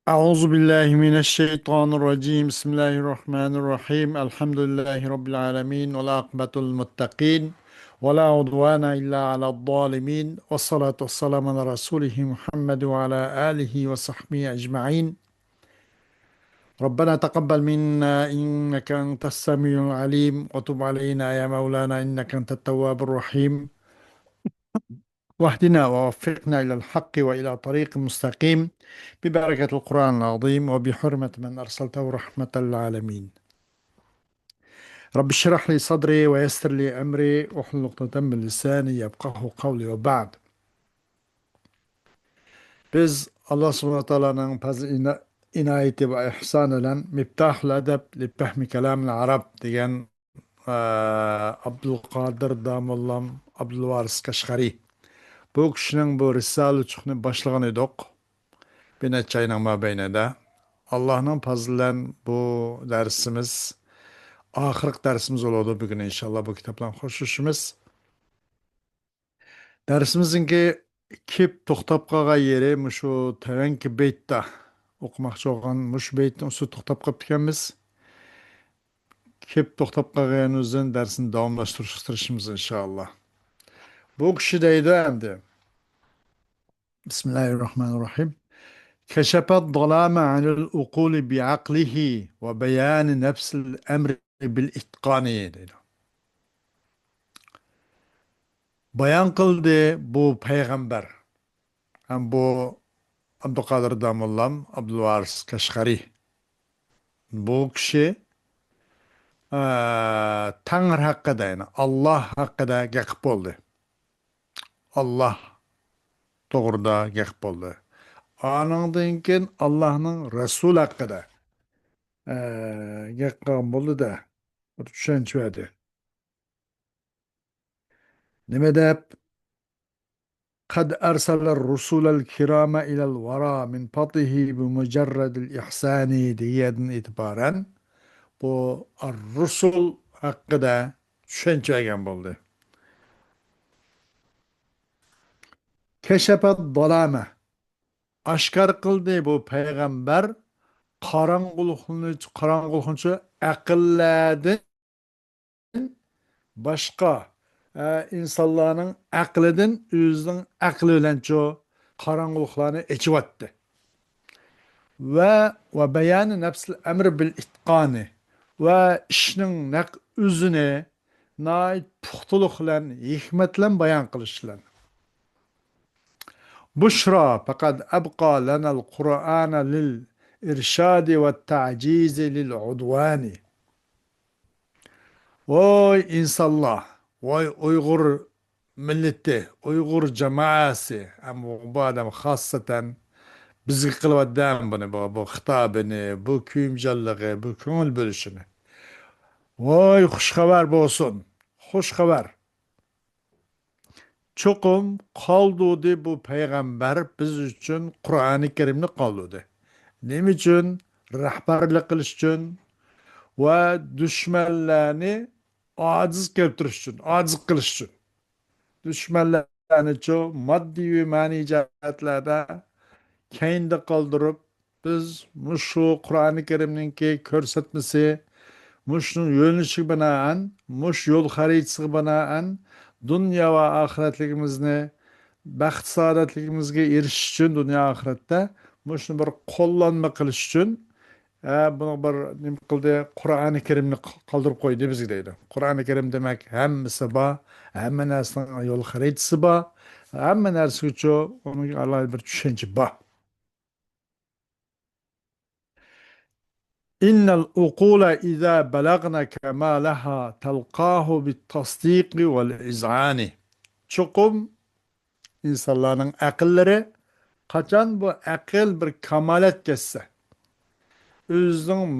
أعوذ بالله من الشيطان الرجيم بسم الله الرحمن الرحيم الحمد لله رب العالمين والعاقبة المتقين ولا عدوان إلا على الظالمين والصلاة والسلام على رسوله محمد وعلى آله وصحبه أجمعين ربنا تقبل منا إنك أنت السميع العليم وتب علينا يا مولانا إنك أنت التواب الرحيم واهدنا ووفقنا إلى الحق وإلى طريق مستقيم ببركة القرآن العظيم وبحرمة من أرسلته رحمة للعالمين رب اشرح لي صدري ويسر لي أمري واحلل عقدة من لساني يفقهوا قولي وبعد. Biz Allah subhanahu teala'nın fazl inayeti ve ihsan ile Miftahul Edeb li Fehmi Kelamil Arab degan Abdülkadir Damollam Abdülvaris Kaşgari. Bu kişinin bu Risale-i Çuq'ni başlagan edik. Bir neçe ayının mabeynida. Allah'ın fazliyle bu dersimiz ahirki dersimiz oldu bugün inşallah bu kitapla hoşuşumuz. Dersimizinki kip to'xtab qolgan yeri mushu tavanki beytda o'qimoqchi bo'lgan mush beytni usti to'xtab qolib ekanmiz. Kip to'xtab qolganimizdan darsni davomlashtirishimiz inshaalloh. Bu kishi deydi endi. Bismillahirrohmanirrohim. كشف الظلام عن العقول بعقله وبيان نفس الأمر بالإتقان dedi. Bayan kıldı bu peygamber. Hem bu Abdülkadir Damollam, Abdülvaris Kaşgari. Bu kişi Tanrı hakkında yani Allah hakkında gapib oldu. Allah doğruda gapib oldu. Anından keyin Allah'ın Resul hakkında gap qilgan bo'ldi da bir tushuncha berdi. Nima deb قد أرسل الرسل الكرام إلى الورى من فضله بمجرد الإحسان ديادن itibarən bu Rusul hakkında tushuncha bergan bo'ldi. Keşefet dalame aşkar kıldı bu peygamber qarang'ulikni aqllardan boshqa insonlarning aqlidan o'zining aqli bilan qarang'uliklarni echivyapti. Va bayani nafsil amri bil itqoni va ishning naq o'zini puxtalik bilan hikmat bilan bayon qilishlar. بشرى فقد أبقى لنا القرآن للإرشاد والتعجيز للعدوان. Vay insanlar, vay Uygur milleti, Uygur cemaasi, ama bu adam hasseten bizi kılvadan bunu, bu hitabını, bu kuyumcallığı, bu köngül bölüşünü. Vay hoş haber bu olsun, hoş haber. Çokum kaldıydı bu peygamber biz için Kur'an-ı Kerim'ni kaldıydı. Ne için? Rahbarlık kılış için ve düşmanlarını aciz keltiriş için, aciz kılış için. Düşmanlarını çok maddi ve mani cihetlerde keyinde kaldırıp biz şu Kur'an-ı Kerim'nin ki körsetmesi, muşun yönüşü binaen, muş yol haritası binaen dünya ve ahiretligimizni baxt saodatligimizga erishish uchun dunyo oxiratda shuni bir qo'llanma qilish uchun buni bir nima qildi Qur'oni Karimni qoldirib qo'ydi bizga deydi. Qur'oni Karim demak hammasi bor, hamma narsaning yo'l xaritasi bor, hamma narsa uchun uning alohida bir tushuncha bor. Innal uqula iza balagna kamalaha talqahu bit tasdiq vel iz'ani. Chuqum insonlarning aqllari qachon bu aql bir kamolat ketsa, o'zining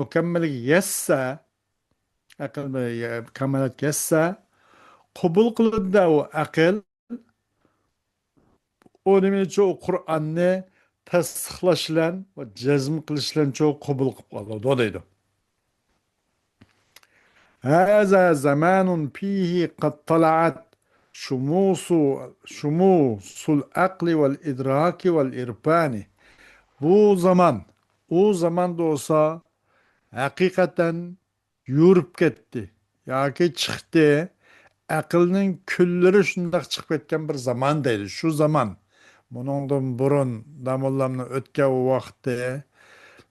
mukammaliga yetsa, aql bir kamolat ketsa, qabul qiladi u aql nima uchun Qur'onni tasdiqlash bilan va jazm qilish bilan qabul qilib qoladi deydi. هذا زمان فيه قد طلعت شموس العقل والإدراك والإرفان. Bu zaman, o zaman da olsa hakikaten yürüp gitti. Yoki chiqdi. Aqlning kunlari shundoq chiqib ketgan bir zaman deydi. Shu zaman. Buningdan burun damollamni o'tgan vaqtda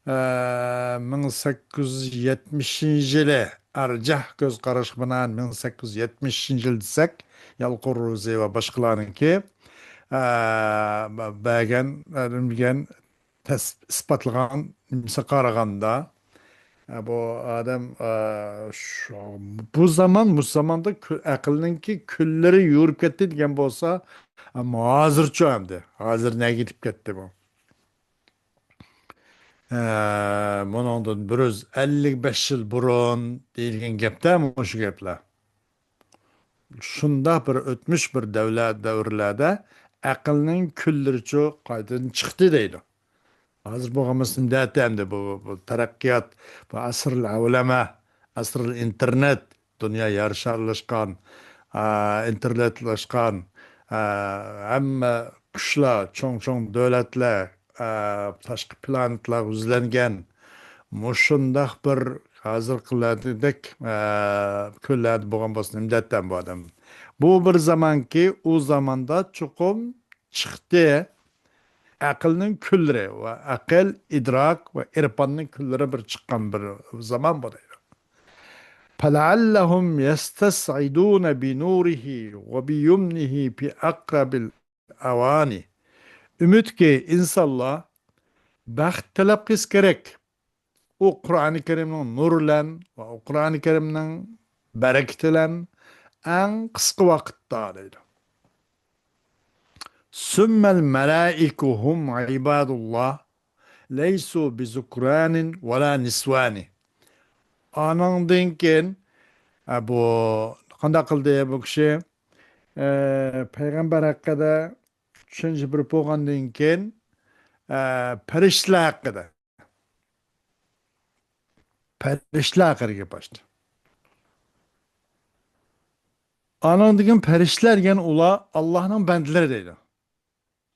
1870 yili arjah ko'z qarash bilan 1870 yil desak, Yalqur Ruzi va boshqalarniki bergan bilgan isbotlagan nimsa qaraganda bu odam bu zaman bu zamanda aqlninki kunlari yurib ketdi degan bo'lsa, ammo hozircha hamdi hozir nega ketib ketdi bu? Bundan 155 yil burun deyilgan gapda shu gaplar. Shunda bir o'tmish bir davlat davrlarda aqlning kunlaricha qaytadan chiqdi deydi. Hozir bo'lganmisin endi bu taraqqiyot, bu asrul avlama, asrul internet, dunyo yarisharlashgan, internetlashgan, hamma qushlar, cho'ng-cho'ng davlatlar, tashqi planetlar o'zlangan, mushundaq bir hozir qiladek kunlarda bo'lgan bo'lsin imdatdan bu odam. Bu bir zamanki, u zamanda chuqum chiqdi. Aqlning kunlari va aql, idrok va irfonning kunlari bir chiqqan bir zaman bu deydi. فَلَعَلَّهُمْ يَسْتَسْعِدُونَ بِنُورِهِ وَبِيُمْنِهِ فِي أَقْرَبِ الْأَوَانِ. Ümit ki insanlar baxt talab qilish kerak. O Qur'oni Karimning nuri bilan va Qur'oni Karimning barakati bilan eng qisqa vaqtda deydi. Sümmel melaiku hum ibadullah leysu bizukuranin ve la nisvani. Anandan keyin bu qanday qildi bu kishi payg'ambar haqida tushuncha bir bo'lgandan keyin farishtalar haqida farishtalar haqida gapirdi. Anan degan farishtalar degan ular Allohning bandalari deydi.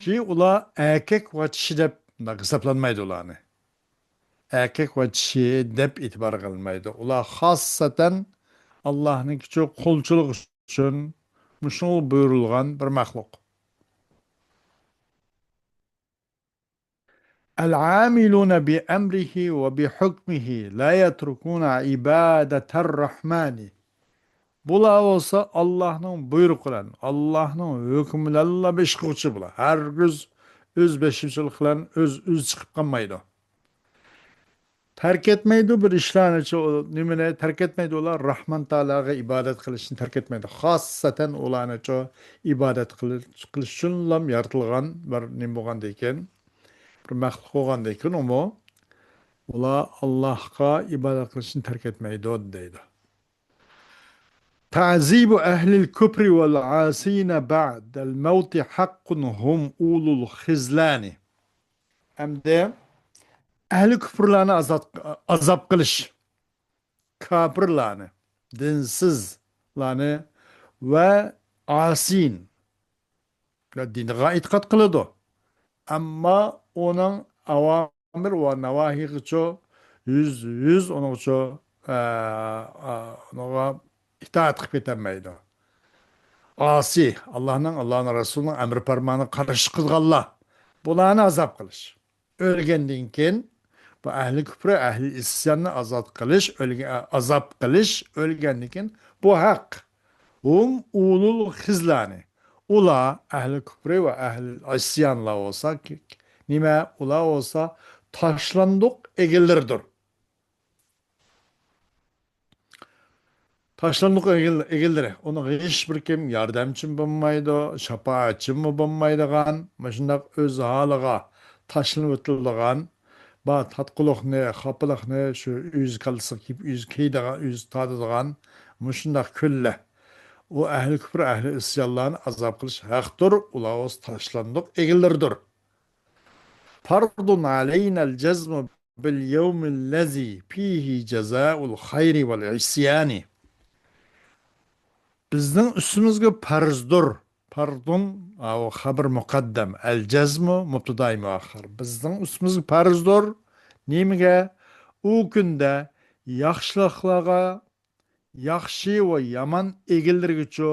Ki ular erkek va kishi deb hisoblanmaydi ularni. Erkek ve kişi deb itibar qilmaydi. Ular xosatan Allohning kichik qo'lchilik uchun mushul buyurilgan bir maxluq. El-amiluna bi emrihi ve bi hukmihi la yetrukuna ibadeter rahmani. Bular olsa Allah'ın buyruqlan, Allah'ın hükmülerle ish qiluvchi bular. Har gün o'z beshimchilik bilan o'z chiqib qolmaydi. Terk etmeydi bir işlerini, nimene terk etmeydi olar Rahman Teala'ya ibadet kılışını terk etmeydi. Xasaten olanı ço ibadet kılış için yaratılgan bir nim bolgan deyken, bir mahluk bolgan deyken ama ola Allah'a ibadet kılışını terk etmeydi o deydi. Ta'zibu ehlil küfri vel asine ba'del mevti hakkun hum ulul khizlani. Hem de ehli küfürlerini azap kılış, kafirlerini, dinsizlerini ve asin, dine itikat kılıdı. Ama onun avamir ve nevahi ço yüz onun ço ona itaat kıp etemeydi. Asi, Allah'ın Resulü'nün emri parmağını karşı kılgalla. Bularını azap kılış. Ölgendin keyin bu ahli küfre, ahli isyanını azat kılış, azap kılış, ölgenlikin bu hak. Ulul hizlani. Ula ahli küfre ve ahli isyanla olsa, nime ula olsa taşlandık egilirdir. Taşlandık egildir. Onun hiçbir kim yardımcı bulmaydı, şapaatçı mı bulmaydı gan, maşındak öz halıga taşlanıp ötüldüğün, ba tatqılık ne, xapılık ne, şu üz kalsak, üz keydiğen, üz tadıdığın, maşındak külle. O ehli küfür, ehli isyanlarını azap kılış haktır, ula oz taşlandık egildirdir. Fardun aleynel cezmu bil yevmillezi fihi cezaul hayri vel isyani. Bizning ustimizga farzdir. fardun o xabar muqaddam al jazmu mubtadai muaxir. Bizning ustimizga farzdir. Nimaga? U kunda yaxshiliklarga yaxshi va yomon egildirguchi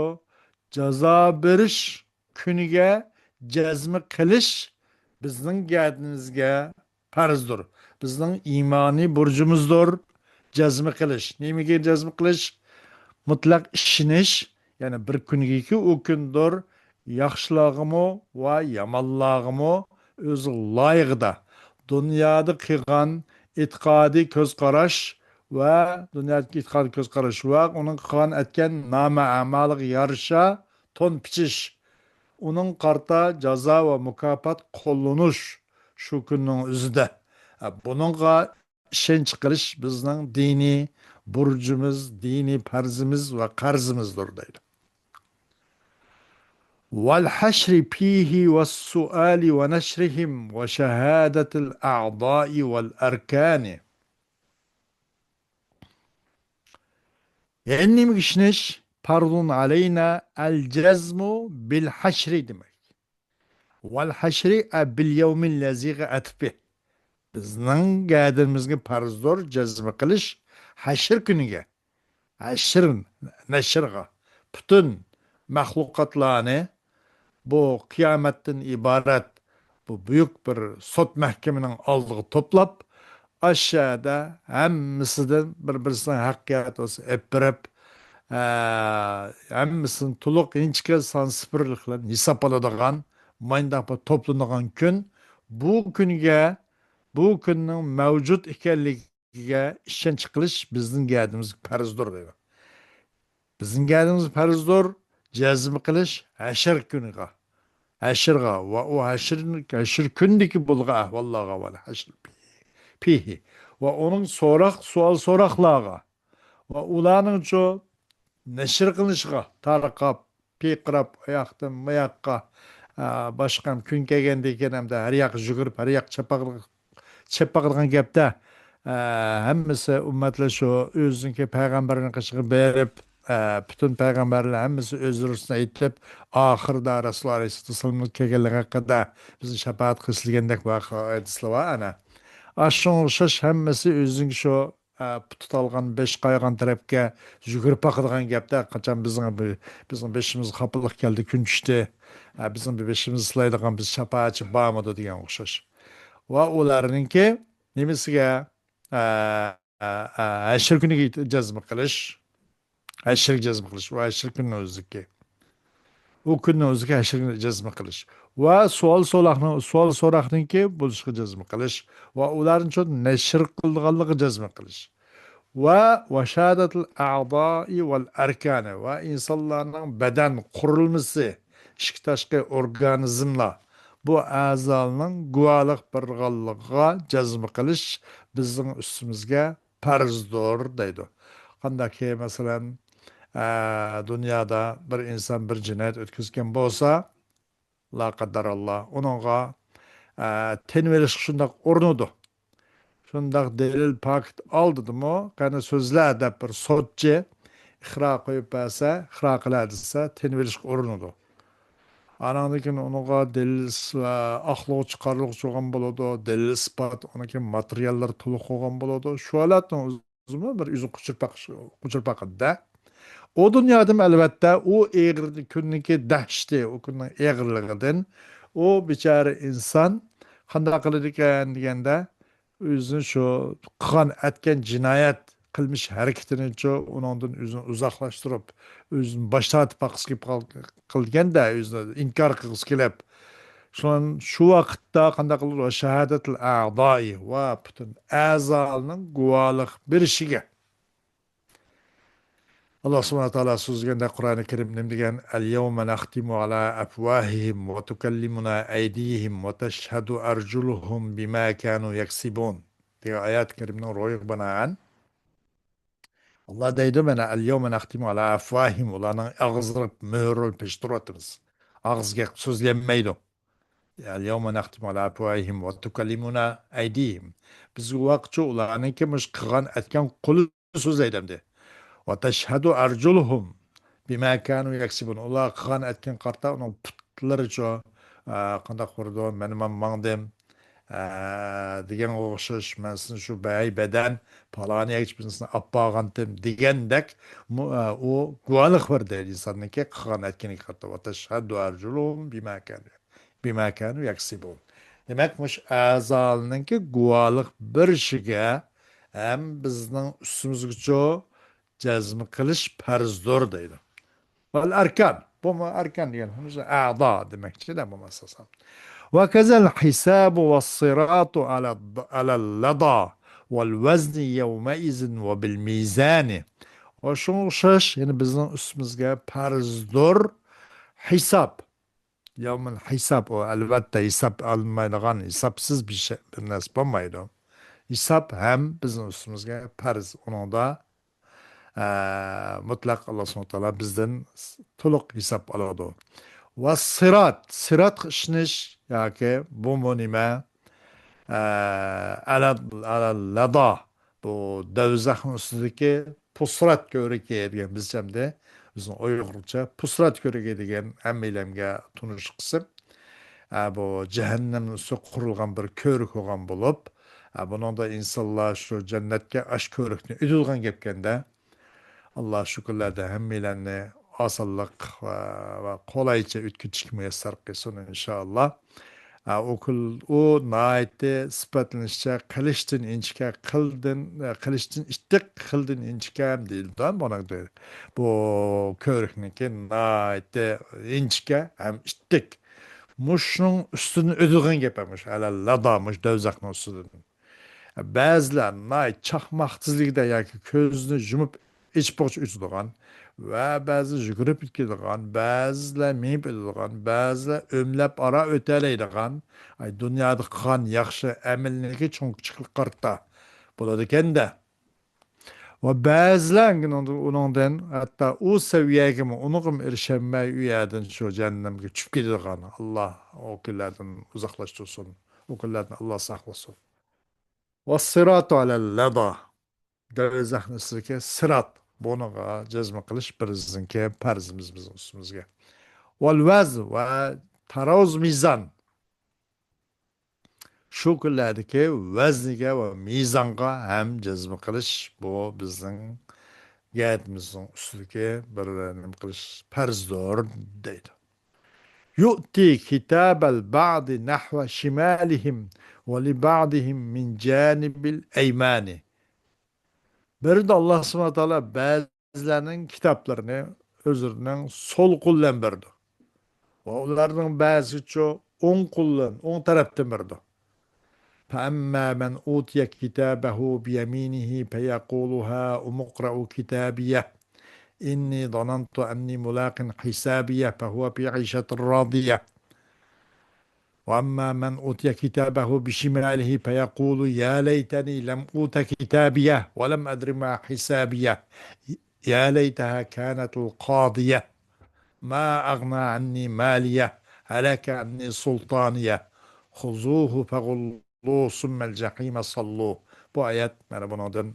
jazo berish kuniga jazmi qilish bizning gadimizga farzdir. Bizning iymoniy burcumuzdir jazmi qilish. Nimaga jazmi qilish? Mutlaq ishonish, ya'ni bir kungiki u kundir yaxshilog'imi va yomonlog'imi o'zi loyiqda dunyoda qilgan e'tiqodiy ko'zqarash va dunyodagi e'tiqodiy ko'zqarash va uning qilgan aytgan nomuomalaga yarasha to'n pichish, uning qarta jazo va mukofot qo'llanish shu kunning o'zida. Buningga ishonch qilish bizning diniy burcumuz, diniy farzimiz va qarzimizdir deydi. والحشر فيه والسؤال ونشرهم وشهادة الأعضاء والأركان. يعني مكشنش فرض علينا الجزم بالحشر demek. والحشر باليوم الذي أتى به. Bizning gadimizga farzdir jazm qilish hashr kuniga. Hashr nashrga butun mahluqotlarni bu qiyomatdan iborat bu buyuk bir sud mahkamaning oldiga to'plab aşağıda hammasidan bir-birisining haqqiyat olsa epirib hammasini to'liq inchga son sifirliklar hisob oladigan mayndaqqa to'planadigan kun. Bu kunning mavjud ekanligiga ishonch qilish bizning gadimiz farzdir deydi. Bizning gadimiz farzdir jazm qilish hashr kuniga. Hashrga va u hashr kundagi bo'lgan ahvollarga va hashr pihi va uning savol so'roqlarga va ularning cho nashr qilishiga tarqab piqirab oyoqdan buyoqqa boshqa kun kelganda ekan hamda har yoq yugurib har yoq chapaqilgan gapda hammasi ummatlar shu o'ziniki payg'ambarning qishig'i berib bütün peygamberler hemmisi özürüsüne aytib ahırda Resulullah Aleyhisselam'ın kelganligi haqida bizni shafaat qilishligandek voqea aytislar var ana. Aşın şaş hemmisi özün şu tutalgan beş qaygan tarafga yugurib baqadigan gapda qachon bizning beşimiz xapılık keldi kun tushdi. Bizning beşimiz slaydigan biz shafaatchi bormidi degan o'xshash. Va ularninki nimasiga hashr kuniga jazm qilish, hashr jazm qilish va hashr kunni o'ziki. U kunni o'ziga hashr jazm qilish va savol so'roqninki bo'lishga jazm qilish va ularni uchun nashr qilganligi jazm qilish va vashadatul a'doi val arkani va insonlarning badan qurilmasi ishki tashqi organizmlar bu a'zolarning guvohlik berganligiga jazm qilish bizning ustimizga farzdir deydi. Qandaki masalan dünyada bir insan bir cinayet ötküzgen bolsa, la qaddarallah, onunla ten veriş şundak ornudu. Şundak delil paket aldıdı mı, kana sözler de bir sotçı, ixra koyup basa, ixra kıladıysa ten veriş ornudu. Anandakin onunla delil ahlığı çıkarlığı çoğun buludu, delil ispat, onunki materyallar tuluq olgan buludu. Şu alatın uzun bir yüzün kuçurpaqıda. O dünyada elbette o eğri künniki dehşti, o kunning eğriliğinden o biçare insan qanday qiladi ekan deganda o'zini shu qilgan etgan jinoyat qilmish harakatini uningdan o'zini uzoqlashtirib, o'zini bosh tortib baqishga qilganda o'zini inkor qilgisi kelib, shu vaqtda qanday qiladi shahadatul a'doi va butun a'zolarning guvohlik berishiga Allah subhanahu wa ta'ala so'zganda Qur'oni Karim nim degan al-yawma naxtimu ala afwahihim wa tukallimuna aydihim wa tashhadu arjuluhum bima kanu yaksibun degan oyat karimning ro'yi binoan Allah deydi mana al-yawma naxtimu ala afwahihim ularning og'zini mo'ril peshtiryapmiz. Og'izga so'zlanmaydi. Al-yawma naxtimu ala afwahihim wa tukallimuna aydihim. Biz u vaqtcha ularning kim qilgan aytgan qo'li so'zlaydi. وتشهد أرجلهم bima kanu yaksibun. Ular qilgan etgan qarta uning putlaricha qandoq qurdi, men mangdim degan o'xshash man sizin shu badan paloni bizni olib borgandim degandek u guvohlik berdi insonniki qilgan etganiga qarta va tashhadu arjulum bima kanu yaksibun. Demak, mush a'zolarninki guvohlik berishiga ham bizning ustimizgacha jazm qilish farzdir deydi. Val arkan. Bu mu arkan diyen. A'da demekçi de bu masasa. Ve kezel hisabu ve siratu ala lada vel vezni yevmeizin ve bil mizani. O şunu şaş yani bizden üstümüzge farzdır hesap. Yevmel hesap o elbette hesap almaydıgan hesapsız bir şey bir nesip olmaydı. Hesap hem bizim üstümüzge farz. Onu da mutlaq Allah subhanahu wa ta'ala bizden to'liq hisob oladi. Va sirat ishnish yoki bu nima lada bu davzaxni ustidagi pusrat ko'rigi degan bizchamda bizning uyg'urcha pusrat ko'rigi degan hammalarga tunish qism bu jahannam ustida qurilgan bir ko'rik bo'lgan bo'lib buningda insonlar shu jannatga ash ko'rikni udilgan gapganda Allah şükürler hemmilerini asıllık ve kolayca ütküçük müyesser kılsın inşallah. O naiti sıfatlanışça kılıçtın inçike kılıçtın istik kıldın inçike hem değil. Bana diyor. Bu körükneki naiti inçike hem istik. Muşun üstünü ödüğün gepemiş. Hele ladamış dövzakın üstünü. Bazılar nay çakmaksızlıkta yoki ko'zni yumib ichpoch uchadigan va ba'zi yugurib ketadigan, ba'zilar minib o'tadigan, ba'zilar o'mlab ora o'talaydigan, dunyoda qilgan yaxshi amallarga cho'nqichilik qarta bo'ladi ekanda. Va ba'zilar uningdan hatto u saviyaga unig'im erisholmay u yerdan shu jahannamga tushib ketadigan. Alloh u kunlardan uzoqlashtirsin. U kunlardan Alloh saqlasin. Vassiratu alel lada. Dövizahni üstüdeki sırat. Bunaga cezme kılış birinki farzimiz bizim üstümüzge. Vel vez ve taroz mizan. Şu kunlardaki vezniga ve mizanga hem cezme kılış bu bizim gayrimizin üstüdeki bir kılış farzdır deydi. يؤتي كتاب البعض نحو شمالهم ولبعضهم من جانب الأيمان. Bir de Allah subhanahu teala bazılarının kitaplarını özürünün sol kullan berdi. Onlardan bazı çok on taraftan berdi. فَأَمَّا مَنْ أُوتِيَ كِتَابَهُ بِيَمِينِهِ فَيَقُولُ هَاؤُمُ اقْرَءُوا كِتَابِيَهْ إني ظننت أني ملاق حسابية فهو في عيشة راضية وأما من أوتي كتابه بشماله فيقول يا ليتني لم أوت كتابيه ولم أدر ما حسابيه يا ليتها كانت القاضية ما أغنى عني مالية هلك عني سلطانية خذوه فغلوه ثم الجحيم صلوه. Bu ayet bana bundan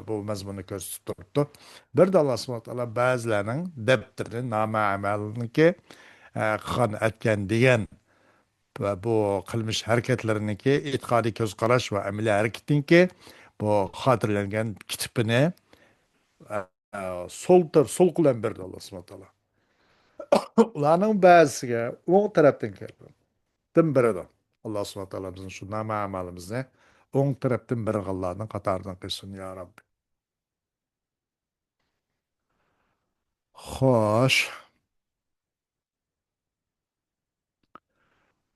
bu mazmunu ko'rsatib bir de Allah subhanahu wa ta'ala ba'zilarning daftarini nama amalniki qilgan etgan degan va bu qilmish harakatlariniki e'tiqodiy ko'zqarash va amaliy harakatniki bu xotirlangan kitobini sol qo'ldan berdi Allah subhanahu wa ta'ala. Ularning ba'zisiga o'ng tarafdan keldi. Dim biridir. Allah subhanahu wa ta'ala bizning shu nama amalimizni o'ng tarafdan birg'anlarning qatoridan qilsin ya Rabbi. Xo'sh.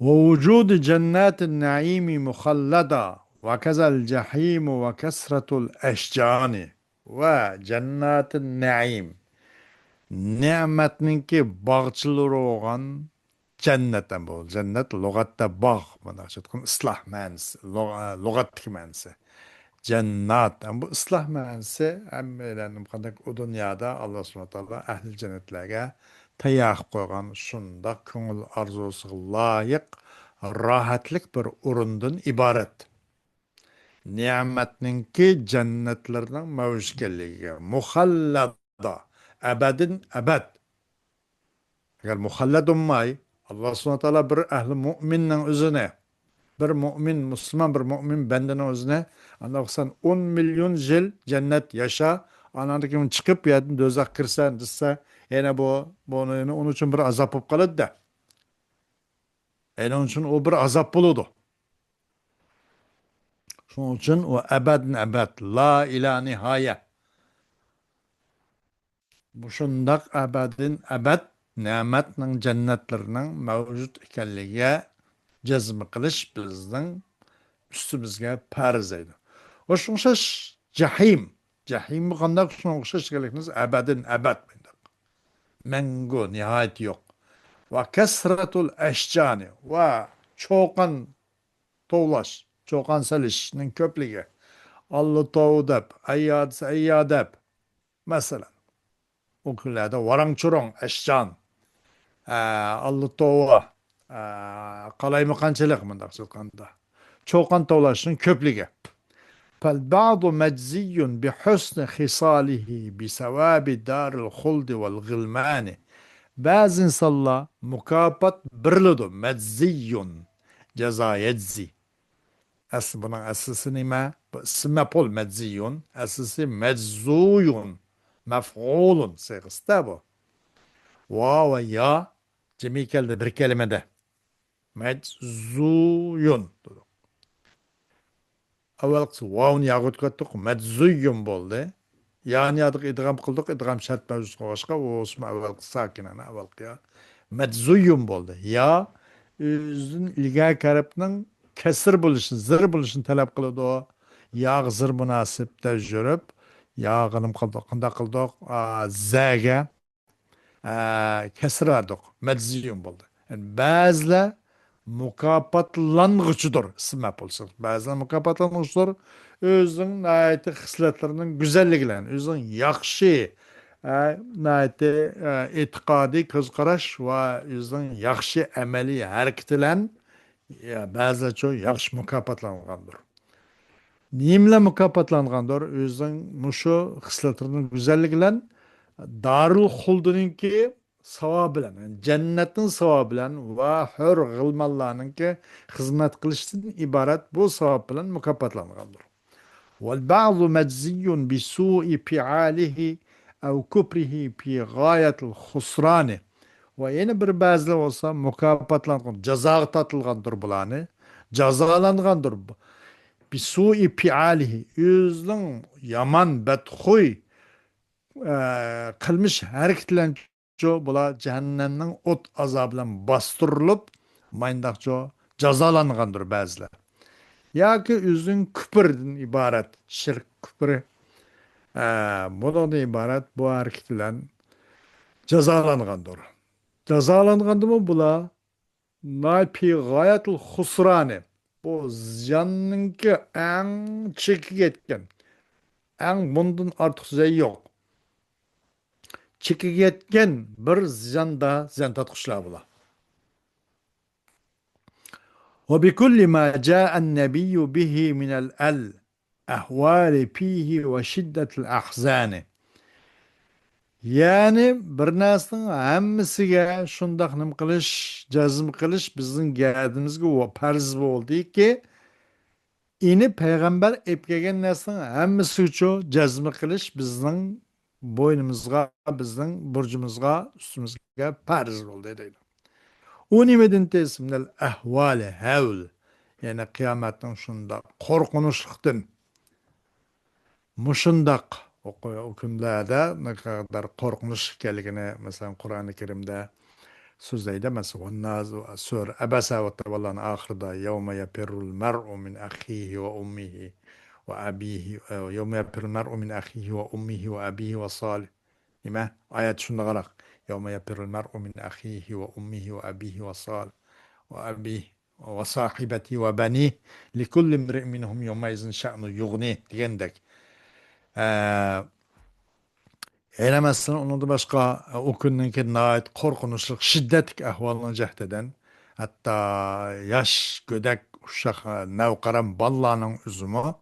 ووجود جنات النعيم مخلدة وكذا الجحيم وكسرة الأشجان وجنات النعيم نعمتنكي باغچلر olgan cennetten bu. Cennet lügatta bağ. Bana tükün ıslah manisi. Lügattaki manisi. Cennet. Bu ıslah manisi hem kandak o dünyada Allah subhanahu wa ta'ala ehli cennetlerge tayyaq koygan şunda köngül arzusu layık rahatlık bir urundan ibaret. Nimetninki cennetlerden mevcut gelliği. Muhallada. Ebedin ebed. Eğer muhallet olmayı Allah subhanahu teala bir ehli müminin özüne, bir mümin, Müslüman bir mümin bendinin özüne, Allah sen 10 milyon yıl cennet yaşa, anandakimin çıkıp yedin dözak kırsan dese, yine onun için bir azap olup kalıdı da. Yani onun için o bir azap buludu. Şunun için o ebedin ebed, la ila nihaye. Bu şundak ebedin ebed, nimetinin cennetlerinin mevcut ikenliğe cezmi kılış bizden üstümüzge farz eydi. O şunşaş cahim. Cahim bu kandak şuna okşaş gelikiniz ebedin ebed. Mengu nihayet yok. Ve kesretul eşcani ve çoğan toğlaş, çoğan selişinin köpliği. Allı toğu dep, eyyad dep. Mesela o küllerde varang çurong eşcan. Allı toğu. Kalaymakançılık mındak çılkanda. Çoğan toğlaşının köpliği. فالبعض مجزي بحسن خصاله بثواب دار الخلد والغلمان. Bazı insanlar mukafat birlidir. Mecziyun. Ceza yeczi. Bunun aslısı nime? Smepol mecziyun. Aslısı meczuyun. Mef'ulun. Sığısta bu. Va ve ya. Cemi keldi bir kelimede. Meczuyun. Avval vavni yağıt kattık. Meczuyun boldu. Yani adık idgam kıldık. İdgam şart mevzusu başka. O osma avval sakinana avval ya. Medzuyum boldu. Ya özün ilgay karabının kesir buluşun, zır buluşun talep kıldı o. Yağ zır münasip de jürüp, yağınım kıldık, kında kıldık, zəge, kesir verdik. Medzuyum boldu. Yani bazıla mukapatlanğıçıdır ismap olsun. Bazıla mukapatlanğıçıdır. Özün ayeti hisletlerinin güzelliklerini, özün yakşı, näite etiqadi kızqaraş ve özün yaxşı ameli hareket bilen ba'zi çok yaxşı mukopotlangandir. Nimle mukopotlangandir? Özün muşu hisletlerinin güzellik bilen Darul Huldu'nunki savabı bilen, yani cennetin savabı bilen ve hür gılmallarınki hizmet kılıştan ibaret bu savab bilen mukopotlangandir. والبعض مجزي بسوء فعاله أو كفره في غاية الخسران. Ve yeni bir bazı olsa mükafatlangan, ceza tatılgandır bulanı, cezalangandır. Bir sui fialihi, yüzün yaman bedhuy kılmış hareketlenço bula cehennemden ot azabıyla bastırılıp mayındakço cezalangandır bazılar. Ya ki üzün küpürden ibaret, şirk küpürü. Bundan ibaret bu hareketler cezalangandır. Cezalangandı mı bula? Nalpi gayetul husrani. Bu ziyanınki en çekik etken. En bundan artık zey yok. Çekik etken bir ziyanda ziyan tatmışlar bula. وبكل ما جاء النبي به من الأهوال فيه وشدة الأحزان. Yani bir narsaning hammasiga shundoq nim qilish, jazm qilish bizning gadimizga farz bo'ldiki, ini payg'ambar ep kelgan narsaning hammasi uchun jazm qilish bizning bo'ynimizga, bizning burcumizga, ustimizga farz bo'ldi deydi. U nimadan tesminal ahvali havl, yani qiyomatning shundoq qo'rqinchliqdan mushundaq o kunlarda ne kadar korkunç ekanligini mesela Kur'an-ı Kerim'de so'zlaydi. Mesela sur Abasa ve Tavallah'ın ahirida yevme yapirul mer'u min ahihi ve ummihi ve abihi yevme yapirul mer'u min ahihi ve ummihi ve abihi ve salih. Nima? Ayet şunda qaraq. Yevme yapirul mer'u min ahihi ve ummihi ve abihi ve salih ve abihi ve sahibeti ve bani likulli imri'in minhum yevme izin şa'nu yughni degandek. Eylemezsin onu da başka o günkü nait korkunçluk şiddetlik ahvalını cehdeden hatta yaş gödek uşak nevkaran ballanın üzümü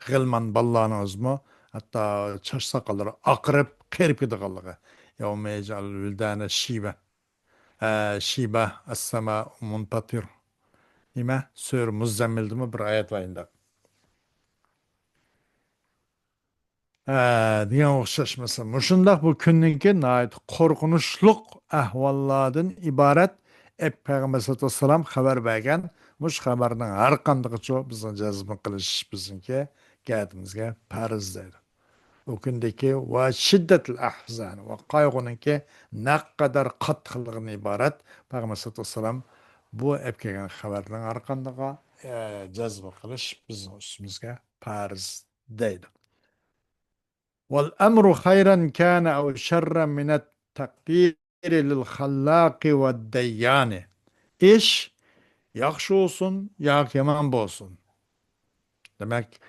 gılman ballanın üzümü hatta çaş sakalları akırıp kerip gidikallığı يوم يجعل الولدان شيبة شيبة السماء منفطر. Nima? Sura Muzammil'dimi bir oyat var endi. Degan o'xshashmasa, mushundoq bu kunninki nihoyat qo'rqinchli ahvollardan iborat Payg'ambar sollallohu alayhi vasallam xabar bergan. Mush xabarning har qandaqicha bizni jazm qilish bizniki gatimizga farz deydi. O kundaki va shiddatul ahzan va qayg'uninki naqadar qattiqligidan iborat Payg'ambar sollallohu alayhi vasallam bu kelgan xabarning har qandaqa jazm qilish bizni ustimizga farz deydi. والأمر خيرا كان أو شرا من التقدير للخلاق والديان. İş yaxşı olsun, ya yaman olsun. Demek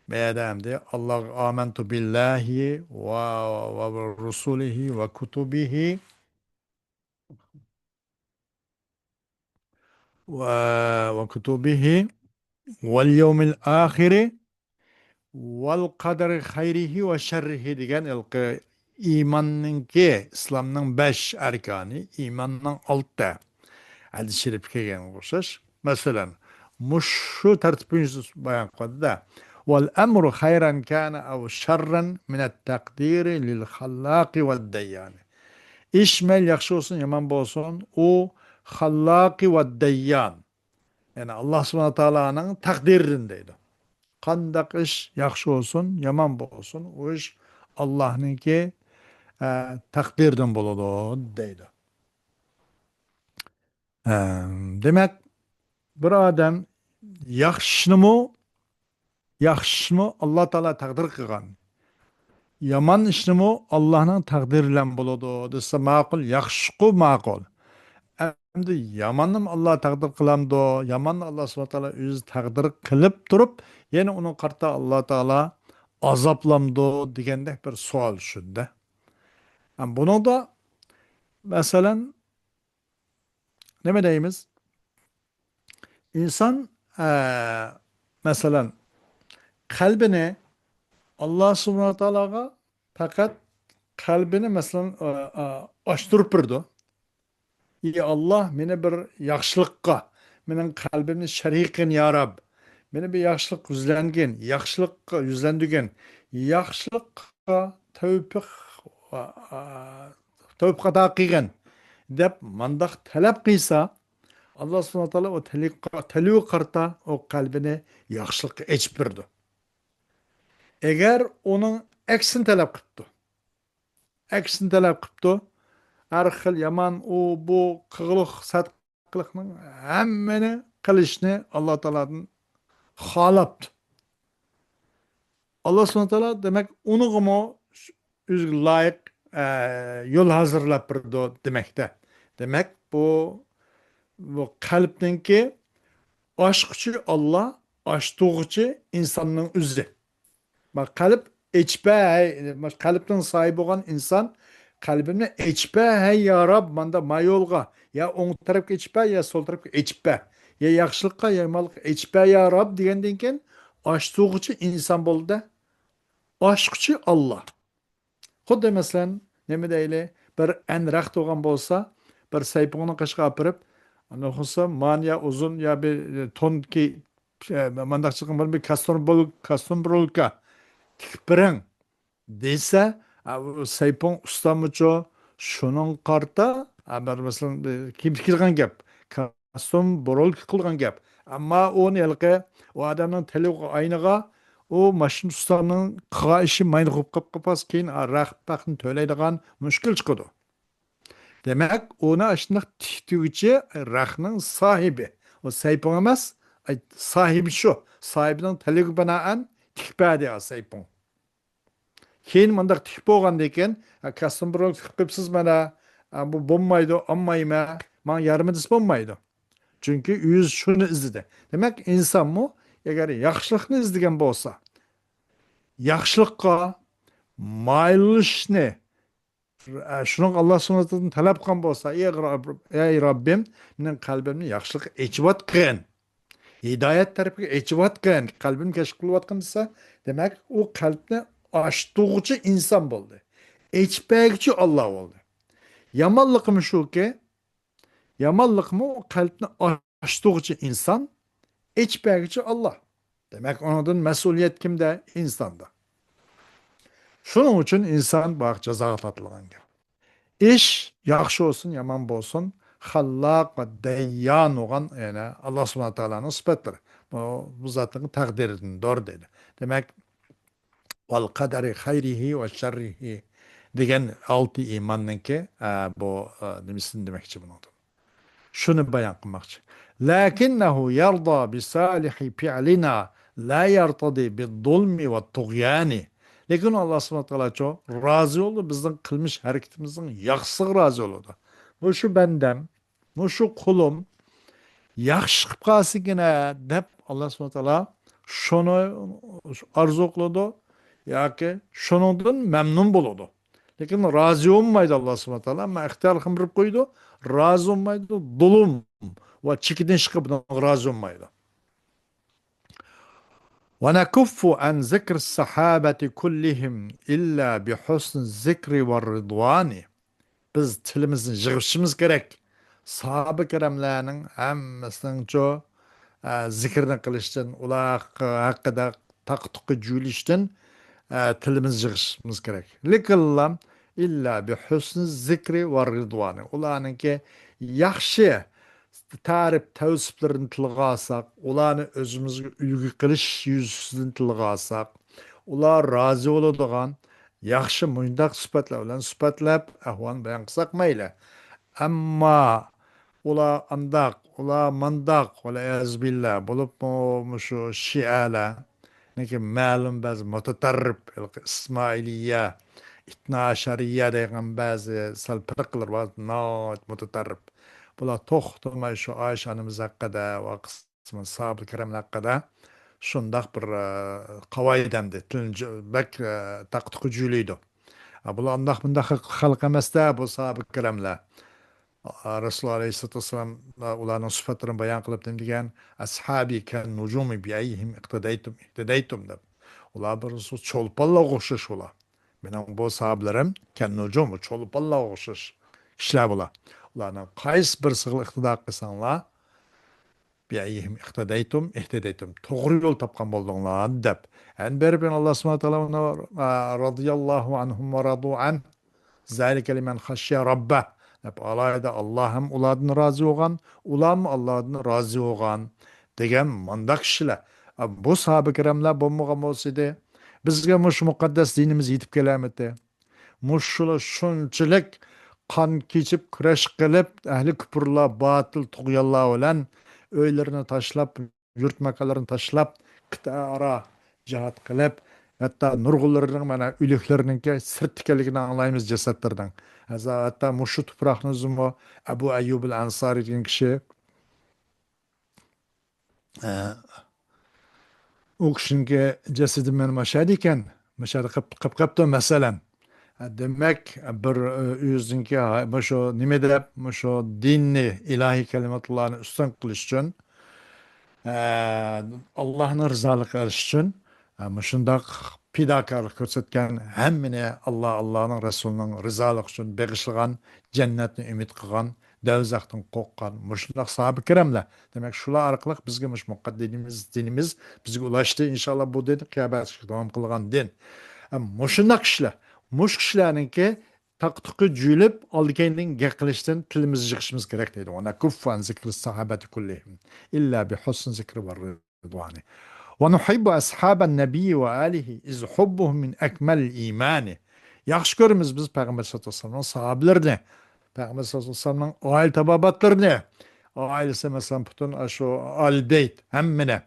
Meydemde Allah amentu billahi ve rusulihi ve kutubihi ve kutubihi vel yevmil ahiri vel kaderi hayrihi ve şerrihi degan ilki imanninki İslamның 5 erkanı, imanның 6. Hadis-i şerif kelgan o'xshash. Masalan, mushu tartibni bayon qildi-da. Vel emru hayran kana aw sharran min at-taqdiri lil xallaqi ve dayyani. İş mel yaxshi olsun, yomon bo'lsin, u xallaqi ve dayyan. Yani Allah subhanahu taolaning taqdiridan deydi. Qandaq ish yaxshi olsun, yomon bo'lsin, u ish Allohninki taqdirdan bo'ladi deydi. Demak, bir odam yaxshimi Alloh taolo taqdir qilgan. Yomon ishnimi Allohning taqdiri bilan bo'ladi desa ma'qul, yaxshi-ku ma'qul. Endi yomonni Alloh taqdir qilamdi, yomonni Alloh subhanahu taolo o'zi taqdir qilib turib, yana uni qarta Alloh taolo azoblamdi degandek bir savol shunda. Buningda masalan nima deymiz? İnson masalan qalbini Allah subhanahu taologa faqat qalbini masalan ochtirib turdi. Ey Allah meni bir yaxshilikqa, mening qalbimni sharih qilgin ya Rob. Meni bir yaxshilik yuzlangin, yaxshilikqa yuzlandigin, yaxshilikqa tavfiq tavfiq ato qilgin deb mandaq talab qilsa, Allah subhanahu taolo o talab qarta o qalbini yaxshilikqa echib berdi. Eğer onun aksini talab qilibdi, har xil yomon u bu qig'liq satqiliqning hammani qilishni Alloh taoladan xohlabdi. Alloh subhanahu taolo demak unig'imi o'ziga loyiq yo'l hozirlab berdi demakda. Demak bu qalbninki ochquchi Alloh, ochtiruvchi insonning o'zi. Bak kalp içpe kalpten sahibi olan insan kalbimle içpe hey ya Rab manda mayolga ya on tarafga içpe ya sol tarafga içpe ya yaxşılıkka ya yamalıkka içpe ya Rab degenden keyin açtığıcı insan bo'ldi. Aşkçı Allah. Xuddi masalan nima deyli bir anraq to'g'an bo'lsa, bir sayponi qishqa apirib, ana xulsa man ya uzun ya bir tonki mandaq chiqqan bir kaston bo'lka tikpiring desa, saypon ustamicho shuning qarta, masalan kim qilgan gap, kastom borol qilgan gap. Ammo uni yilqi u odamning tili ayniga u mashin ustaning qilgan ishi mayli qilib qolib keyin rahbaqni to'laydigan mushkul chiqadi. Demak, uni shunday tikuvchi rahning sohibi. O saypon emas, sahibi shu. Sahibining tiliga binoan tikpadi saypon. Keyin mundaq tik bo'lgandan keyin kastom borol qilibsiz mana bu bo'lmaydi, olmayman, men yarmi dis bo'lmaydi. Chunki o'zi shuni izladi. Demak, insonmi agar yaxshilikni izlagan bo'lsa, yaxshilikqa mayilishni shuni Alloh subhanahu va taolo talab qilgan bo'lsa, ey Robbim, mening qalbimni yaxshilikqa echiyotgin. Hidoyat tarafiga echiyotgin, qalbim kashf qilayotgan desa, demak, u qalbni açtığıcı insan bo'ldi. Echpagchi Alloh bo'ldi. Yamanlıkımı şu ki, yamanlıkımı o kalbini açtıkça insan, içbəygçi Allah. Demek ondan mesuliyet kimde? İnsanda. Şunun için insan bak ceza tatlıgan gel. İş yaxşı olsun, yaman olsun, hallak ve deyyan olan yani Allah subhanahu teala'nın sıfatları. Bu zatın takdirini doğru dedi. Demek vel kaderi hayrihi ve şerrihi degan altı imanninki bu demişsin demekçi bunu. Şunu bayan qilmoqchi. Lakinnahu yarda bi salihi fi'lina la yartadi bi zulmi ve tughyani. Lekin Allah subhanahu teala çok razı oldu bizden kılmış hareketimizin yaxşı razı oldu. Bu şu bendem, bu şu kulum yaxshi qilib qolsigina deb Alloh subhanahu taolo shuni orzu qiladi yoki shuningdan mamnun bo'ladi. Lekin rozi bo'lmaydi Alloh subhanahu taolo, ma ixtiyor qilib qo'ydi, rozi bo'lmaydi, zulm va chekinish qilib rozi bo'lmaydi. ونكف عن ذكر الصحابة كلهم إلا بحسن الذكر والرضوان. Biz tilimizni yig'ishimiz kerak. Sahabe keremlerinin hammasining zikrini qilishdan, ular haqida taqtuqi juyilishdan tilimizni yig'ishimiz kerak. Lekin illa bi husni zikri va ridvani. Ularninki yaxshi tarif tavsiflarini tilga olsak, ularni o'zimizga ulgu qilish yuzasidan tilga olsak, ular rozi bo'ladigan yaxshi mundaq sifatlar bilan sifatlab ahvol bayon qilsak mayli. Ammo ular andaq, ular mandaq, ular azbillah bo'lib shu shialar, lekin ma'lum ba'zi mutatarrif ismoiliyya, itnoashariya degan ba'zi sal firqalar bor, mutatarrif. Bular to'xtamay shu Oysha onamiz haqida va qisman sahoba kiramlar haqida shundoq bir qavoidamdi bak taqtuqi juylaydi. Bular undoq bundoq xalq emasda bu sahoba kiramlar. Rasululloh alayhissalatu vassalam ularning sifatlarini bayon qilib degan ashabi kan nujumi bi ayhim iqtadaytum deb. Ular bir cho'lponlarga o'xshash ular. Mening bu sahablarim kan nujum cho'lponlarga o'xshash kishilar bular. Ularning qaysi birisiga iqtido qilsanglar بأيهم اهتديتم to'g'ri yo'l topgan bo'ldinglar deb. En berben Allah subhanahu taala radıyallahu anhum ve radu an zalika limen xashya rabbah deb alayda Allah ham ulardan rozi bo'lgan, ular ham Allohdan rozi bo'lgan degan mandaq kishilar. Bu sahoba kiramlar bo'lmagan bo'lsa-da, bizga mush muqaddas dinimiz yetib kelamidi. Mushlar shunchalik qon kechib kurash qilib ahli kufrlar batil tug'yonlar bilan öylerini taşlap, yurt makalarını taşlap, kıta ara cihat kılıp, hatta nurgullarının mana ülüklerinin ki sırt tikeligini anlayımız cesetlerden. Hatta muşu tuprağınız mı Ebu Eyyub el-Ansari diyen kişi o kişinin ki cesedim benim aşağıdayken aşağıda kapta mesela demek bir yüzün ki şu nimede şu dinni ilahi kelimatlarını üstün kılış için Allah'ın rızalık eriş için şundaq fidakarlık ko'rsatgan hammini Allah'ın Resulünün rızalık için begişilgan cennetni ümit qilgan dövzaqdan qo'rqqan shundaq sahoba kiramlar demak shular orqali bizga muqaddimimiz dinimiz bizga ulaştı inshaalloh bu din qiyomatgacha davom qilgan din shundaq kishilar mush kishilarninki taqtuqi juyilib oldikayning gap qilishdan tilimizni yig'ishimiz kerak deydi. Ona kuffan zikri sahabati kullihim illa bi husn zikri va ridvani. Ve nuhibbu ashaban nebi ve alihi iz hubbuhum min ekmel imani. Yaxshi ko'ramiz biz Peygamber sallallohu alayhi vasallamning sahabilarini, Peygamber sallallohu alayhi vasallamning oil tabobatlarini, ailesi mesela butun şu al-beyt hammini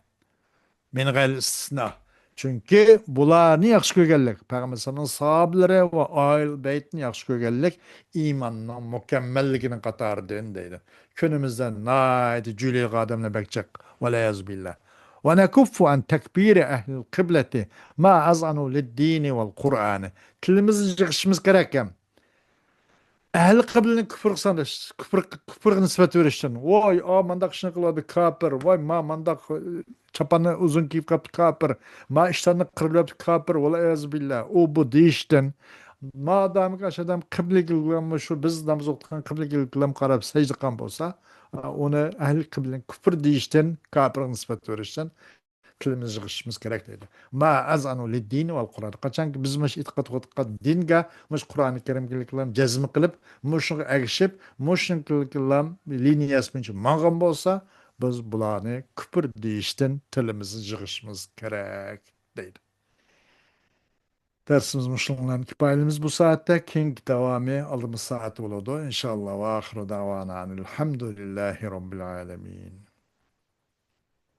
min g'ayri istisna. Çünkü bularni yaxshi ko'rganlik, Peygamber sallallohu sahabilari va oil beytni yaxshi ko'rganlik iymonning mukammalligini qatoridan deydi. Kunimizda naydi juli odamlar bakchaq va la yazbillah. Ve nekuffu an tekbiri ehlil kıbleti ma azanu lid-dini vel Kur'an'ı. Tilimizni yig'ishimiz kerak ham. Ahli qiblaning kufr sanash, kufr nisbat berishdan. Voy, mandaq ishni qiladi kafir. Voy, mandaq chapani uzun kiyib qapti kafir. Ma ishlarni qirib kafir. Vala billah. U bu deyishdan Madem aşağıdan kıble kılgılan şu biz namaz okuyan kıble kılgılan karab secde kan bolsa, onu ehli kıblenin küfür deyişten, kafir nispet verişten tilimiz yığışımız gerek deydi. Ma azanu li dini vel Kur'an. Kaçan ki biz müş itiqat itiqat dinga, müş Kur'an-ı Kerim kılıkılan cezmi kılıp, müşün egişip, müşün kılıkılan liniyas minçin mağın bolsa, biz bulanı küfür deyişten tilimizi yığışımız gerek deydi. Dersimiz muşluğundan kifayelimiz bu saatte. King devamı aldığımız saat oldu. İnşallah ve ahiru davana. Elhamdülillahi Rabbil alemin.